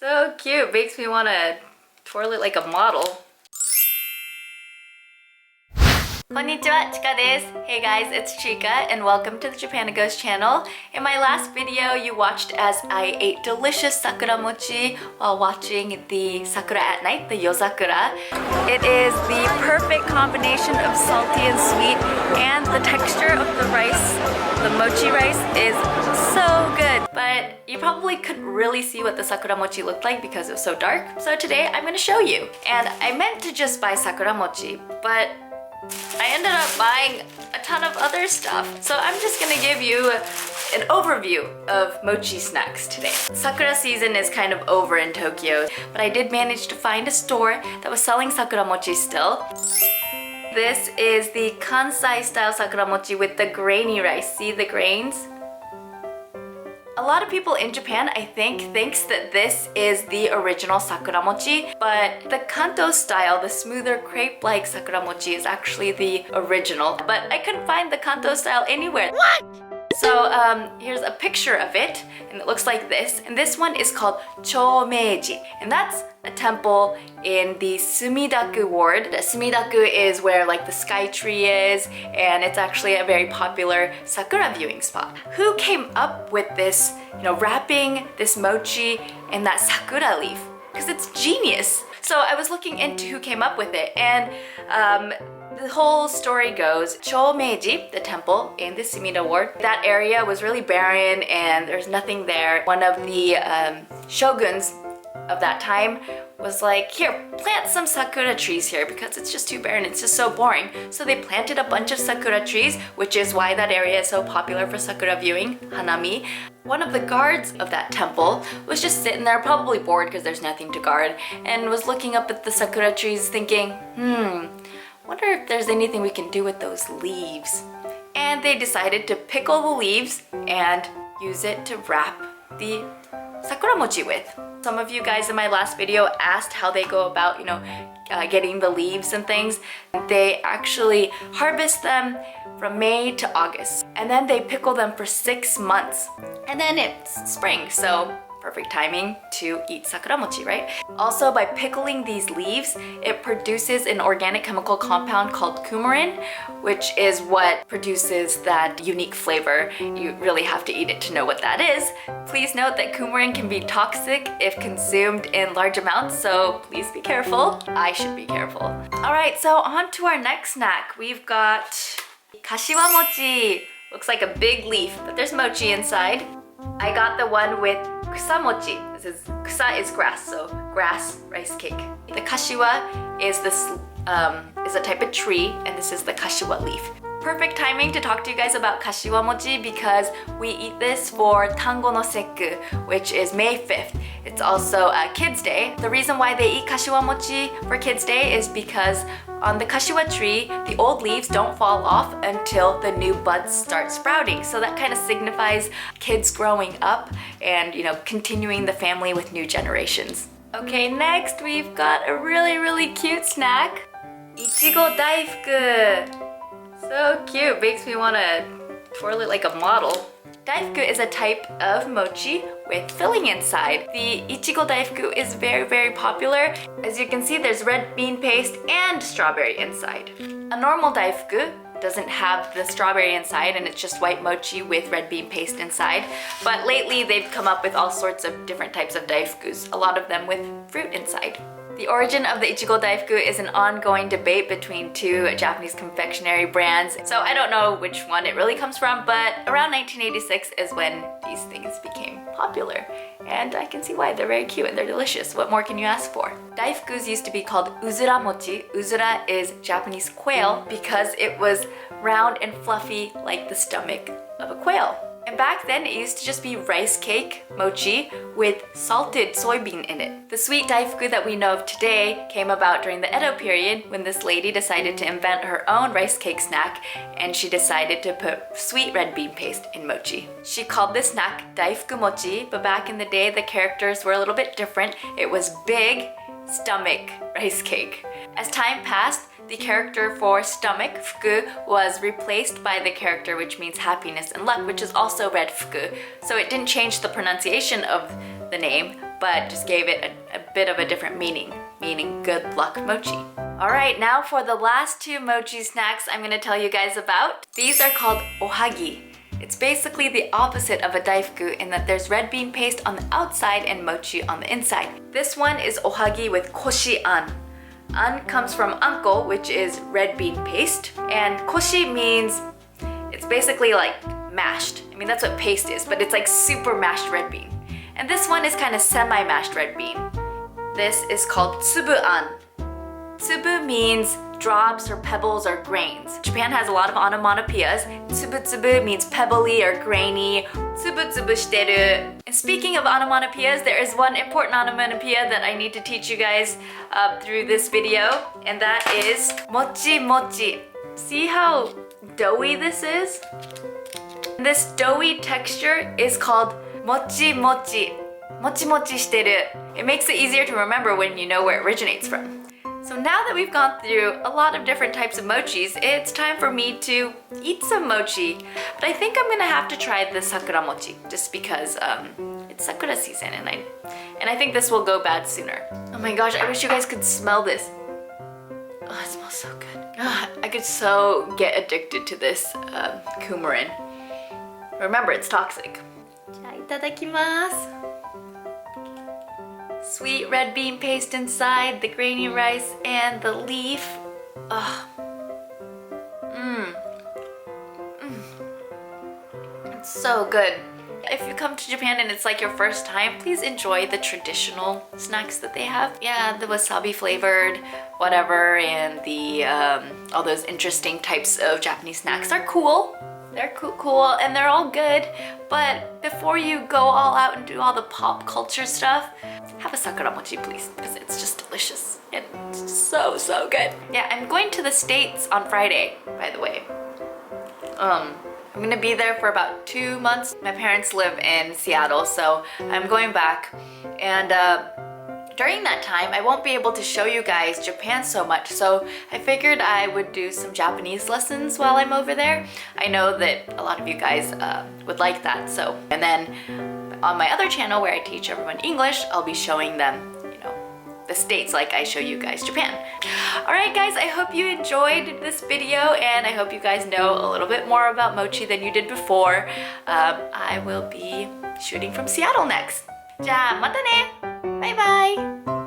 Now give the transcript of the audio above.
So cute, makes me want to twirl it like a model. Konnichiwa, Chika desu. Hey guys, it's Chika and welcome to the Japanagos channel. In my last video, you watched as I ate delicious sakura mochi while watching the sakura at night, the yozakura. It is the perfect combination of salty and sweet, and the texture of the rice, the mochi rice, is so good. But you probably couldn't really see what the sakura mochi looked like because it was so dark. So today I'm going to show you. And I meant to just buy sakura mochi, but I ended up buying a ton of other stuff. So I'm just gonna give you an overview of mochi snacks today. Sakura season is kind of over in Tokyo, but I did manage to find a store that was selling sakura mochi still. This is the Kansai style sakura mochi with the grainy rice. See the grains? A lot of people in Japan, I think, thinks that this is the original sakura mochi, but the Kanto style, the smoother crepe-like sakura mochi, is actually the original. But I couldn't find the Kanto style anywhere. What? So here's a picture of it, and it looks like this. And this one is called Chomeiji, and that's a temple in the Sumidaku ward. The Sumidaku is where like the sky tree is, and it's actually a very popular sakura viewing spot. Who came up with this, wrapping this mochi in that sakura leaf? Because it's genius. So I was looking into who came up with it, and the whole story goes, Chomeiji, the temple in the Sumida ward, that area was really barren and there's nothing there. One of the shoguns of that time was like, here, plant some sakura trees here because it's just too barren, it's just so boring. So they planted a bunch of sakura trees, which is why that area is so popular for sakura viewing, hanami. One of the guards of that temple was just sitting there, probably bored because there's nothing to guard, and was looking up at the sakura trees thinking, wonder if there's anything we can do with those leaves. And they decided to pickle the leaves and use it to wrap the sakura mochi with. Some of you guys in my last video asked how they go about, getting the leaves and things. They actually harvest them from May to August, and then they pickle them for 6 months. And then it's spring, so perfect timing to eat sakura mochi, right? Also, by pickling these leaves, it produces an organic chemical compound called coumarin, which is what produces that unique flavor. You really have to eat it to know what that is. Please note that coumarin can be toxic if consumed in large amounts, so please be careful. I should be careful. All right, so on to our next snack. We've got kashiwa mochi. Looks like a big leaf, but there's mochi inside. I got the one with kusa mochi. Kusa is grass, so grass rice cake. The kashiwa is is a type of tree, and this is the kashiwa leaf. Perfect timing to talk to you guys about kashiwa mochi because we eat this for Tango no Sekku, which is May 5th. It's also Kids Day. The reason why they eat kashiwa mochi for Kids Day is because on the kashiwa tree, the old leaves don't fall off until the new buds start sprouting. So that kind of signifies kids growing up and, continuing the family with new generations. Okay, next we've got a really, really cute snack. Ichigo daifuku. So cute, makes me want to twirl it like a model. Daifuku is a type of mochi with filling inside. The Ichigo daifuku is very, very popular. As you can see, there's red bean paste and strawberry inside. A normal daifuku doesn't have the strawberry inside, and it's just white mochi with red bean paste inside. But lately, they've come up with all sorts of different types of daifukus, a lot of them with fruit inside. The origin of the Ichigo daifuku is an ongoing debate between two Japanese confectionery brands. So I don't know which one it really comes from, but around 1986 is when these things became popular. And I can see why. They're very cute and they're delicious. What more can you ask for? Daifukus used to be called uzura mochi. Uzura is Japanese quail because it was round and fluffy like the stomach of a quail. And back then, it used to just be rice cake, mochi, with salted soybean in it. The sweet daifuku that we know of today came about during the Edo period when this lady decided to invent her own rice cake snack, and she decided to put sweet red bean paste in mochi. She called this snack daifuku mochi, but back in the day, the characters were a little bit different. It was big stomach rice cake. As time passed, the character for stomach, fuku, was replaced by the character which means happiness and luck, which is also red fuku. So it didn't change the pronunciation of the name, but just gave it a bit of a different meaning good luck mochi. Alright, now for the last two mochi snacks I'm going to tell you guys about. These are called ohagi. It's basically the opposite of a daifuku in that there's red bean paste on the outside and mochi on the inside. This one is ohagi with koshi an. An comes from anko, which is red bean paste, and koshi means it's basically like mashed. I mean, that's what paste is, but it's like super mashed red bean. And this one is kind of semi-mashed red bean. This is called tsubu an. Tsubu means drops or pebbles or grains. Japan has a lot of onomatopoeias. Tsubu tsubu means pebbly or grainy. Tsubu tsubu shiteru. And speaking of onomatopoeias, there is one important onomatopoeia that I need to teach you guys through this video, and that is mochi mochi. See how doughy this is? This doughy texture is called mochi mochi. Mochi mochi shiteru. It makes it easier to remember when you know where it originates from. So now that we've gone through a lot of different types of mochis, it's time for me to eat some mochi. But I think I'm gonna have to try the sakura mochi just because it's sakura season and I think this will go bad sooner. Oh my gosh, I wish you guys could smell this. Oh, it smells so good. I could so get addicted to this coumarin. Remember, it's toxic. じゃあいただきます。Sweet red bean paste inside, the grainy rice, and the leaf. Ugh. It's so good. If you come to Japan and it's like your first time, please enjoy the traditional snacks that they have. Yeah, the wasabi flavored, whatever, and the all those interesting types of Japanese snacks are cool. They're cool and they're all good, but before you go all out and do all the pop culture stuff, have a sakura mochi please, because it's just delicious and it's so good. Yeah, I'm going to the States on Friday, by the way. I'm gonna be there for about 2 months. My parents live in Seattle, so I'm going back, and during that time, I won't be able to show you guys Japan so much, so I figured I would do some Japanese lessons while I'm over there. I know that a lot of you guys would like that, so. And then on my other channel where I teach everyone English, I'll be showing them, you know, the States like I show you guys Japan. Alright guys, I hope you enjoyed this video and I hope you guys know a little bit more about mochi than you did before. I will be shooting from Seattle next. じゃあまたね! Bye bye!